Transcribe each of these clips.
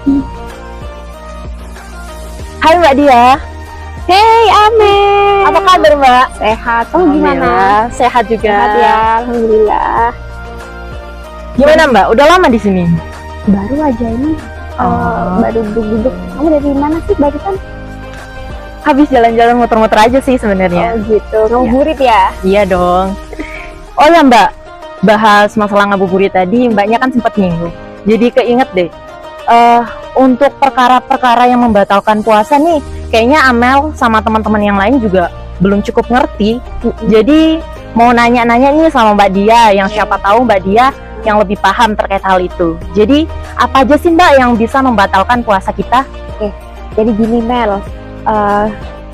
Hai Mbak Dia. Hey Amel, Apa kabar Mbak? sehat? Kamu gimana? Sehat juga. Sehat ya, alhamdulillah. Gimana Mbak? Udah lama di sini? Baru aja ini, baru duduk. Kamu dari mana sih barusan? Habis jalan-jalan muter-muter aja sih sebenarnya. Oh gitu, Ya. ngabuburit ya? Iya dong. Oh ya Mbak, bahas masalah ngabuburit tadi, Mbaknya kan sempat nyinggung. Jadi keinget deh. Untuk perkara-perkara yang membatalkan puasa nih, kayaknya Amel sama teman-teman yang lain juga belum cukup ngerti. Jadi mau nanya-nanya nih sama Mbak Dia, yang siapa tahu Mbak Dia yang lebih paham terkait hal itu. Jadi apa aja sih Mbak yang bisa membatalkan puasa kita? Jadi gini Mel,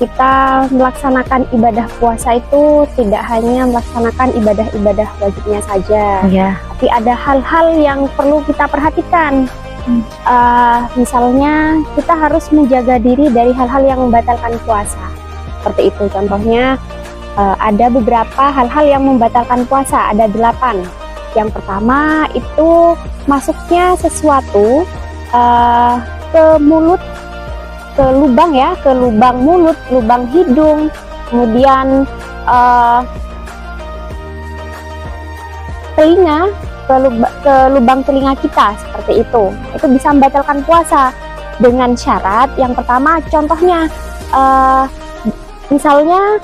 kita melaksanakan ibadah puasa itu tidak hanya melaksanakan ibadah-ibadah wajibnya saja, Iya. tapi ada hal-hal yang perlu kita perhatikan. Misalnya kita harus menjaga diri dari hal-hal yang membatalkan puasa. Seperti itu contohnya, ada beberapa hal-hal yang membatalkan puasa, ada 8. Yang pertama itu masuknya sesuatu ke mulut, ke lubang ya, ke lubang mulut, lubang hidung, kemudian telinga, ke lubang telinga kita, seperti itu. Itu bisa membatalkan puasa dengan syarat yang pertama, contohnya misalnya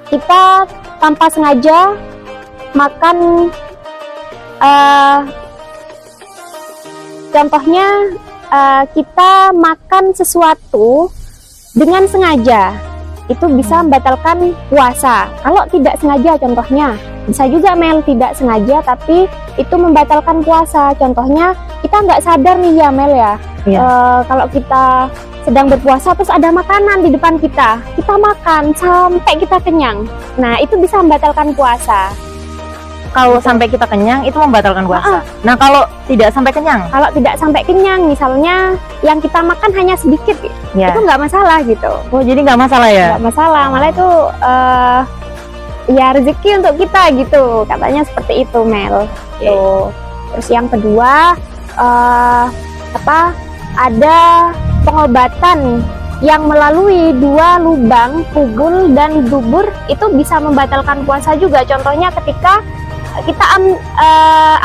kita tanpa sengaja makan, contohnya kita makan sesuatu dengan sengaja, itu bisa membatalkan puasa. Kalau tidak sengaja, contohnya bisa juga Mel, tidak sengaja tapi itu membatalkan puasa. Contohnya kita nggak sadar nih ya Mel ya, kalau kita sedang berpuasa terus ada makanan di depan kita makan sampai kita kenyang, nah itu bisa membatalkan puasa. Kalau sampai kita kenyang itu membatalkan puasa. Nah kalau tidak sampai kenyang? Kalau tidak sampai kenyang, misalnya yang kita makan hanya sedikit, itu nggak masalah gitu. Oh jadi nggak masalah ya? Nggak masalah, malah itu ya rezeki untuk kita gitu, katanya seperti itu Mel. Tuh. Terus yang kedua, ada pengobatan yang melalui 2 lubang, kubul dan dubur, itu bisa membatalkan puasa juga. Contohnya ketika kita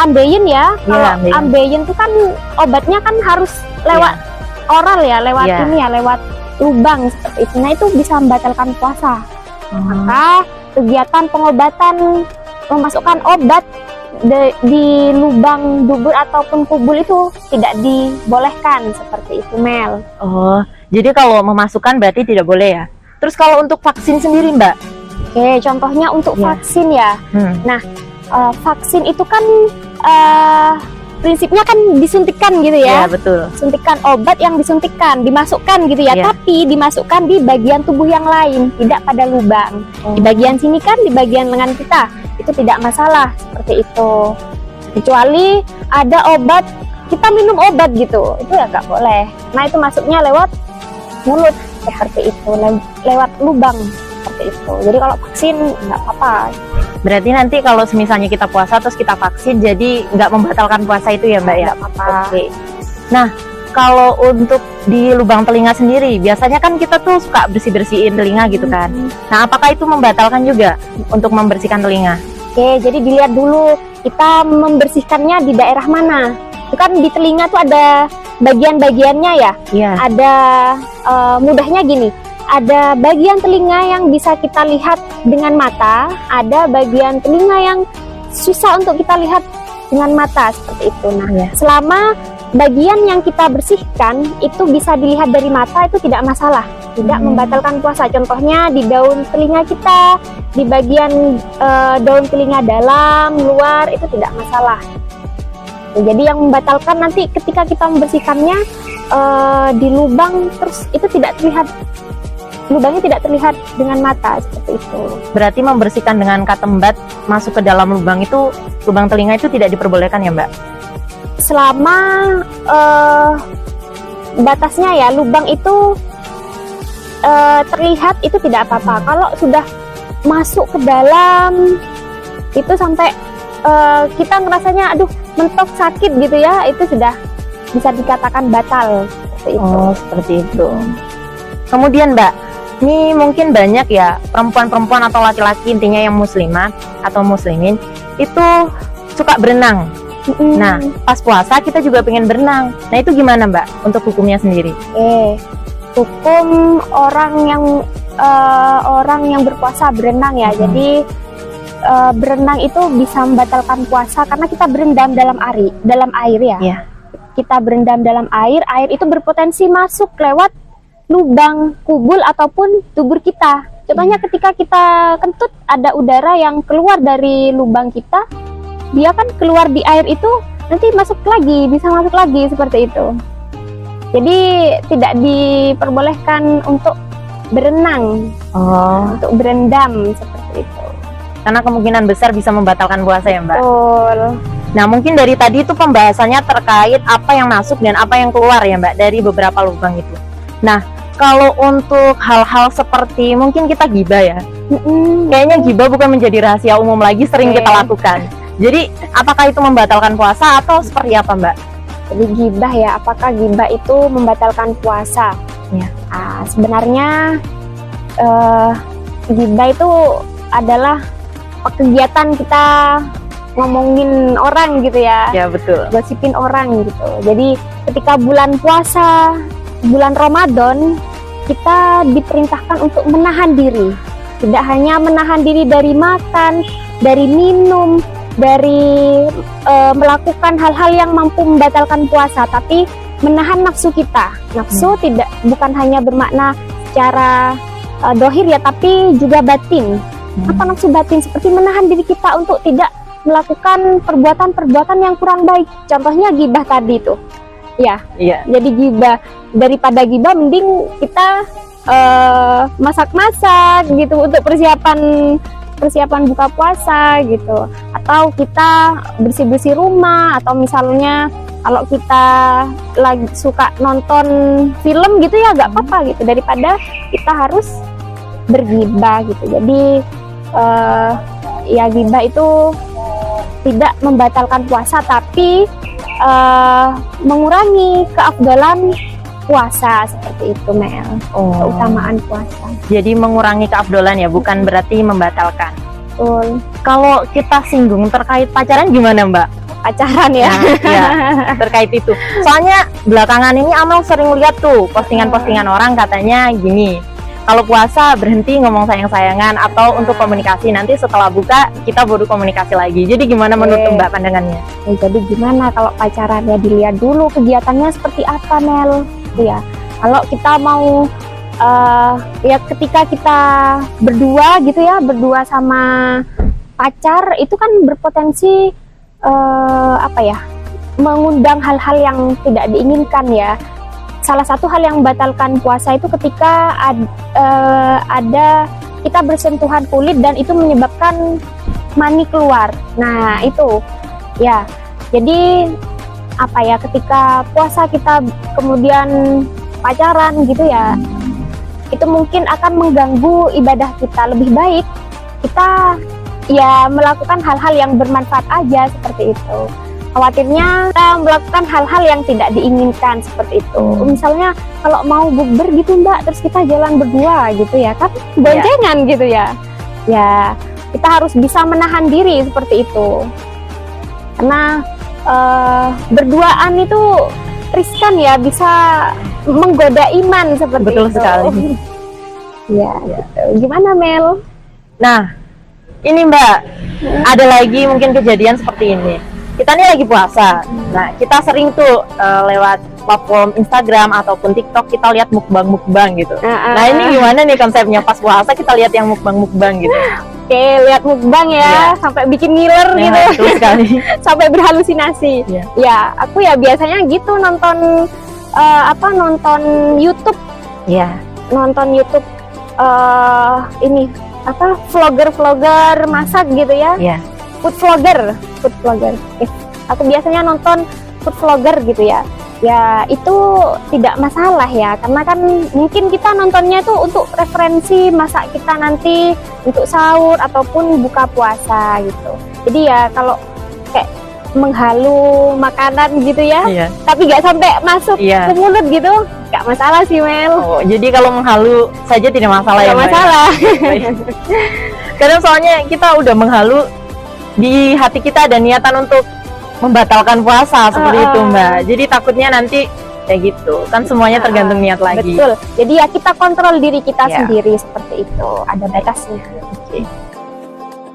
ambeien ya, kalau ambeien itu kan obatnya kan harus lewat oral ya, lewat ini ya, lewat lubang seperti itu. Nah itu bisa membatalkan puasa. Maka kegiatan pengobatan memasukkan obat di lubang dubur ataupun kubul itu tidak dibolehkan, seperti itu Mel. Oh, jadi kalau memasukkan berarti tidak boleh ya? Terus kalau untuk vaksin sendiri Mbak? Oke, contohnya untuk vaksin ya. Nah, vaksin itu kan prinsipnya kan disuntikan gitu ya. Iya, betul. Suntikan obat yang disuntikan, dimasukkan gitu ya, tapi dimasukkan di bagian tubuh yang lain, tidak pada lubang. Di bagian sini kan, di bagian lengan kita, itu tidak masalah, seperti itu. Kecuali ada obat, kita minum obat gitu, itu ya nggak boleh. Nah itu masuknya lewat mulut, seperti itu, lewat lubang, seperti itu. Jadi kalau vaksin nggak apa-apa. Berarti nanti kalau misalnya kita puasa terus kita vaksin, jadi nggak membatalkan puasa itu ya Mbak ya? Nggak apa-apa. Oke. Nah, kalau untuk di lubang telinga sendiri, biasanya kan kita tuh suka bersih-bersihin telinga gitu kan. Nah, apakah itu membatalkan juga untuk membersihkan telinga? Oke, jadi dilihat dulu kita membersihkannya di daerah mana. Itu kan di telinga tuh ada bagian-bagiannya ya. Iya. Ada mudahnya gini, ada bagian telinga yang bisa kita lihat dengan mata, ada bagian telinga yang susah untuk kita lihat dengan mata, seperti itu. Nah, selama bagian yang kita bersihkan itu bisa dilihat dari mata, itu tidak masalah, tidak membatalkan puasa. Contohnya di daun telinga kita, di bagian daun telinga dalam, luar, itu tidak masalah. Jadi yang membatalkan nanti ketika kita membersihkannya di lubang, terus itu tidak terlihat, lubangnya tidak terlihat dengan mata, seperti itu. Berarti membersihkan dengan katembat masuk ke dalam lubang itu, lubang telinga itu tidak diperbolehkan ya Mbak? Selama batasnya ya, lubang itu terlihat, itu tidak apa-apa. Kalau sudah masuk ke dalam itu sampai kita ngerasanya aduh mentok sakit gitu ya, itu sudah bisa dikatakan batal seperti itu. Oh, seperti itu. Kemudian Mbak, ini mungkin banyak ya perempuan-perempuan atau laki-laki intinya yang muslimat atau muslimin itu suka berenang. Nah, pas puasa kita juga pengen berenang. Nah, itu gimana Mbak untuk hukumnya sendiri? Hukum orang yang berpuasa berenang ya. Jadi berenang itu bisa membatalkan puasa karena kita berendam dalam air ya. Iya. Kita berendam dalam air itu berpotensi masuk lewat lubang kubul ataupun tubuh kita. Contohnya ketika kita kentut, ada udara yang keluar dari lubang kita, dia kan keluar di air itu, nanti bisa masuk lagi seperti itu. Jadi tidak diperbolehkan untuk berenang, untuk berendam seperti itu. Karena kemungkinan besar bisa membatalkan puasa ya Mbak? Betul. Nah, mungkin dari tadi itu pembahasannya terkait apa yang masuk dan apa yang keluar ya Mbak dari beberapa lubang itu. Nah, kalau untuk hal-hal seperti mungkin kita gibah ya, kayaknya gibah bukan menjadi rahasia umum lagi, sering kita lakukan. Jadi apakah itu membatalkan puasa atau seperti apa Mbak? Jadi gibah ya, apakah gibah itu membatalkan puasa? Ya. Sebenarnya gibah itu adalah kegiatan kita ngomongin orang gitu ya. Ya betul. Gosipin orang gitu. Jadi ketika bulan puasa, bulan Ramadan, kita diperintahkan untuk menahan diri. Tidak hanya menahan diri dari makan, dari minum, dari melakukan hal-hal yang mampu membatalkan puasa, tapi menahan nafsu kita. Nafsu bukan hanya bermakna secara dohir ya, tapi juga batin. Apa nafsu batin? Seperti menahan diri kita untuk tidak melakukan perbuatan-perbuatan yang kurang baik. Contohnya gibah tadi tuh. Ya. Jadi gibah, daripada gibah mending kita masak-masak gitu untuk persiapan buka puasa gitu, atau kita bersih-bersih rumah, atau misalnya kalau kita lagi suka nonton film gitu ya gak apa-apa gitu, daripada kita harus bergibah gitu. Jadi ya gibah itu tidak membatalkan puasa, tapi mengurangi keafdalan puasa seperti itu, Mel. Keutamaan puasa. Jadi mengurangi keafdalan ya, bukan berarti membatalkan. Betul. Kalau kita singgung terkait pacaran gimana Mbak? Pacaran ya? Nah, ya, terkait itu. Soalnya belakangan ini Amel sering lihat tuh postingan-postingan orang katanya gini, kalau puasa berhenti ngomong sayang-sayangan atau untuk komunikasi, nanti setelah buka kita baru komunikasi lagi. Jadi gimana menurut Mbak pandangannya? Jadi gimana kalau pacarannya, dilihat dulu kegiatannya seperti apa, Mel. Ya, kalau kita mau ya ketika kita berdua gitu ya, berdua sama pacar itu kan berpotensi mengundang hal-hal yang tidak diinginkan ya. Salah satu hal yang membatalkan puasa itu ketika ada kita bersentuhan kulit dan itu menyebabkan mani keluar. Nah itu ya, jadi ketika puasa kita kemudian pacaran gitu ya, itu mungkin akan mengganggu ibadah kita. Lebih baik kita ya melakukan hal-hal yang bermanfaat aja seperti itu. Khawatirnya kita melakukan hal-hal yang tidak diinginkan seperti itu. Misalnya kalau mau bukber gitu Mbak, terus kita jalan berdua gitu ya, kan boncengan gitu ya. Ya kita harus bisa menahan diri seperti itu. Karena berduaan itu riskan ya, bisa menggoda iman seperti Betul itu. sekali. Ya, gitu. Gimana Mel? Nah, ini Mbak, ada lagi mungkin kejadian seperti ini. Kita nih lagi puasa. Nah, kita sering tuh lewat platform Instagram ataupun TikTok kita lihat mukbang gitu. Nah, ini gimana nih konsepnya pas puasa kita lihat yang mukbang gitu? Oke, lihat mukbang ya, sampai bikin ngiler gitu. Betul sekali. Sampai berhalusinasi. Ya, aku ya biasanya gitu nonton nonton YouTube. Iya. Nonton YouTube ini vlogger masak gitu ya. Iya. Food vlogger. Aku biasanya nonton food vlogger gitu ya. Ya itu tidak masalah ya, karena kan mungkin kita nontonnya itu untuk referensi masak kita nanti untuk sahur ataupun buka puasa gitu. Jadi ya kalau kayak menghalu makanan gitu ya, Iya. tapi nggak sampai masuk Iya. ke mulut gitu, nggak masalah sih Mel. Oh, jadi kalau menghalu saja tidak masalah ya, Nggak Mbak, ya? masalah. Baik. Karena soalnya kita udah menghalu di hati kita ada niatan untuk membatalkan puasa seperti itu, Mbak. Jadi takutnya nanti kayak gitu. Kan semuanya tergantung niat lagi. Betul. Jadi ya kita kontrol diri kita Iya. sendiri seperti itu. Ada batasnya.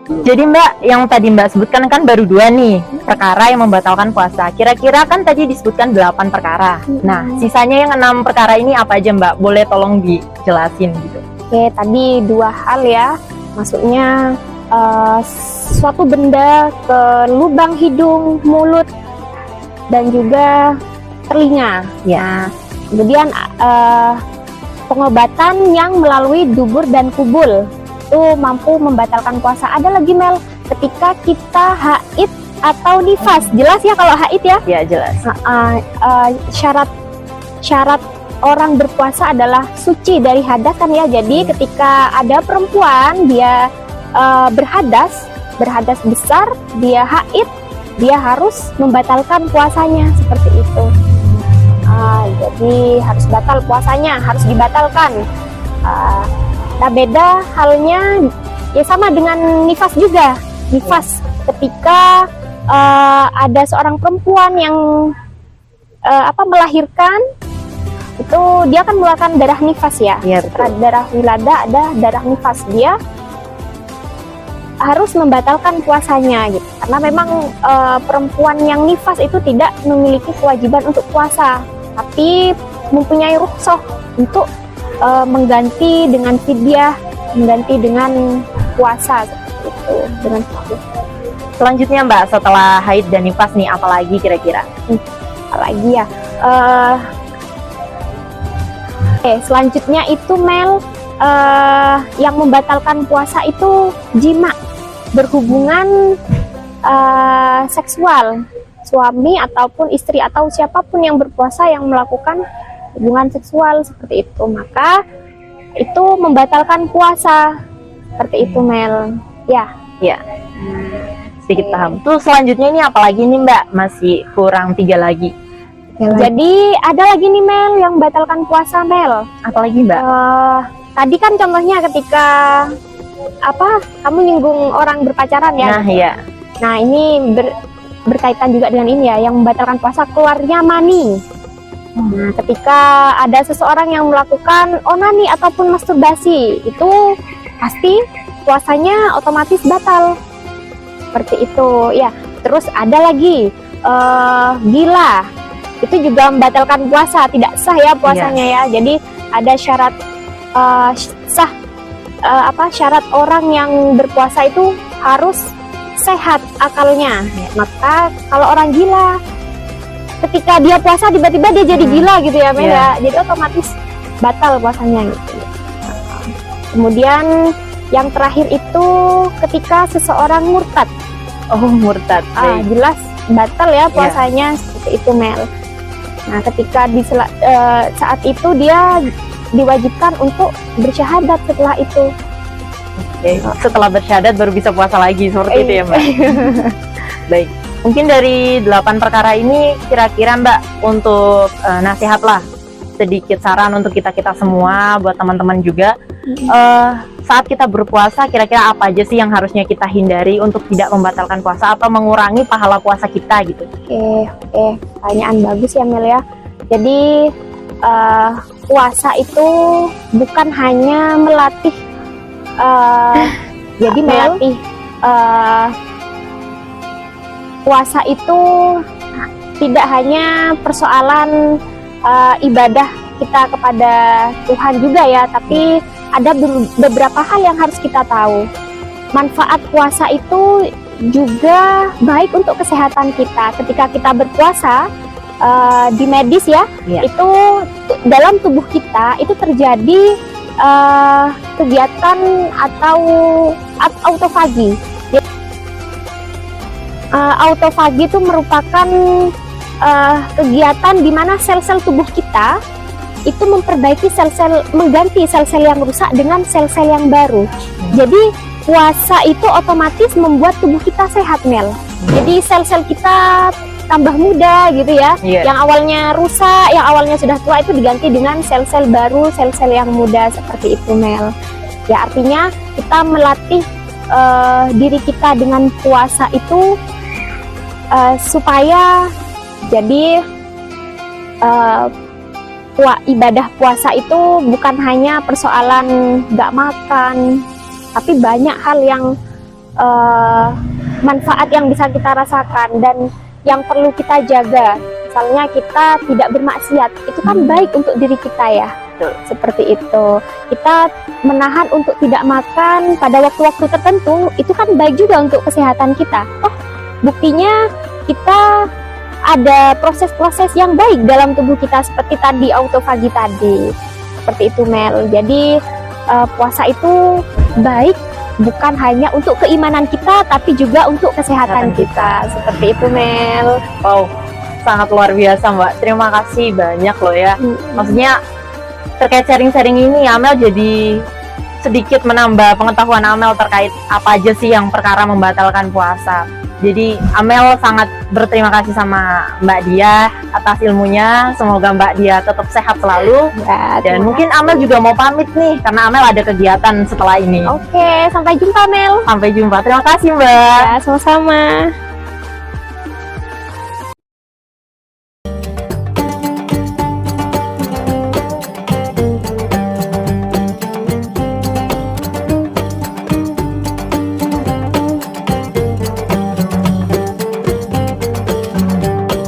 Jadi Mbak, yang tadi Mbak sebutkan kan baru 2 nih perkara yang membatalkan puasa. Kira-kira kan tadi disebutkan 8 perkara. Nah, sisanya yang 6 perkara ini apa aja Mbak? Boleh tolong dijelasin gitu. Oke, tadi 2 hal ya. Maksudnya suatu benda ke lubang hidung, mulut, dan juga telinga. Ya. Kemudian pengobatan yang melalui dubur dan kubul itu mampu membatalkan puasa. Ada lagi Mel, ketika kita haid atau nifas. Jelas ya kalau haid ya? Ya, jelas. Syarat orang berpuasa adalah suci dari hadas kan ya. Jadi ketika ada perempuan dia berhadas besar, dia haid, dia harus membatalkan puasanya seperti itu. Jadi harus batal puasanya, harus dibatalkan. Nah, beda halnya ya sama dengan nifas juga. Nifas ketika ada seorang perempuan yang melahirkan, itu dia akan mengeluarkan darah nifas ya. Iya, Setelah darah wilada ada darah nifas, dia harus membatalkan puasanya gitu. Karena memang perempuan yang nifas itu tidak memiliki kewajiban untuk puasa, tapi mempunyai rukhsah untuk mengganti dengan fidyah, mengganti dengan puasa seperti itu, dengan fidyah. Selanjutnya Mbak, setelah haid dan nifas nih, apalagi kira-kira? Apalagi ya? Selanjutnya itu Mel, yang membatalkan puasa itu jima, berhubungan seksual, suami ataupun istri atau siapapun yang berpuasa yang melakukan hubungan seksual seperti itu, maka itu membatalkan puasa seperti itu Mel. Ya. Sedikit paham. Tuh selanjutnya ini apalagi nih Mbak? Masih kurang 3 lagi. Jadi ada lagi nih Mel yang membatalkan puasa Mel. Apalagi Mbak? Tadi kan contohnya ketika kamu nyinggung orang berpacaran ya. Nah, iya. Nah, ini berkaitan juga dengan ini ya, yang membatalkan puasa, keluarnya mani. Nah, ketika ada seseorang yang melakukan onani ataupun masturbasi, itu pasti puasanya otomatis batal. Seperti itu ya. Terus ada lagi gila. Itu juga membatalkan puasa, tidak sah ya puasanya ya. Jadi ada syarat syarat orang yang berpuasa itu harus sehat akalnya. Maka kalau orang gila, ketika dia puasa tiba-tiba dia jadi gila gitu ya Mel ya. Jadi otomatis batal puasanya gitu. Kemudian yang terakhir itu ketika seseorang murtad. Oh, murtad. Jelas batal ya puasanya seperti itu Mel. Nah, ketika saat itu dia diwajibkan untuk bersyahadat setelah itu. Setelah bersyahadat baru bisa puasa lagi seperti itu ya Mbak. Baik. Mungkin dari 8 perkara ini kira-kira Mbak untuk nasihat lah, sedikit saran untuk kita semua, buat teman-teman juga. Saat kita berpuasa kira-kira apa aja sih yang harusnya kita hindari untuk tidak membatalkan puasa atau mengurangi pahala puasa kita gitu? Oke, pertanyaan bagus ya Mel ya. Jadi puasa itu bukan hanya melatih, jadi melatih puasa itu tidak hanya persoalan ibadah kita kepada Tuhan juga ya, tapi ada beberapa hal yang harus kita tahu. Manfaat puasa itu juga baik untuk kesehatan kita. Ketika kita berpuasa di medis ya, itu dalam tubuh kita itu terjadi kegiatan atau autofagi. Autofagi itu merupakan kegiatan di mana sel-sel tubuh kita itu memperbaiki mengganti sel-sel yang rusak dengan sel-sel yang baru. Jadi puasa itu otomatis membuat tubuh kita sehat Mel. Jadi sel-sel kita tambah muda gitu ya. Iya. Yang awalnya rusak, yang awalnya sudah tua itu diganti dengan sel-sel baru, sel-sel yang muda seperti itu, Mel. Ya artinya kita melatih diri kita dengan puasa itu supaya jadi ibadah puasa itu bukan hanya persoalan nggak makan, tapi banyak hal yang manfaat yang bisa kita rasakan dan yang perlu kita jaga. Misalnya kita tidak bermaksiat, itu kan baik untuk diri kita ya. Betul. Seperti itu. Kita menahan untuk tidak makan pada waktu-waktu tertentu, itu kan baik juga untuk kesehatan kita. Oh, buktinya kita ada proses-proses yang baik dalam tubuh kita seperti tadi autofagi tadi. Seperti itu, Mel. Jadi puasa itu baik bukan hanya untuk keimanan kita, tapi juga untuk kesehatan kita. Seperti itu, Mel. Wow, sangat luar biasa Mbak. Terima kasih banyak loh ya. Maksudnya terkait sharing-sharing ini Amel jadi sedikit menambah pengetahuan Amel terkait apa aja sih yang perkara membatalkan puasa. Jadi Amel sangat berterima kasih sama Mbak Dia atas ilmunya. Semoga Mbak Dia tetap sehat selalu. Ya, Dan mungkin Amel juga mau pamit nih karena Amel ada kegiatan setelah ini. Oke, sampai jumpa, Mel. Sampai jumpa. Terima kasih Mbak. Ya, sama-sama.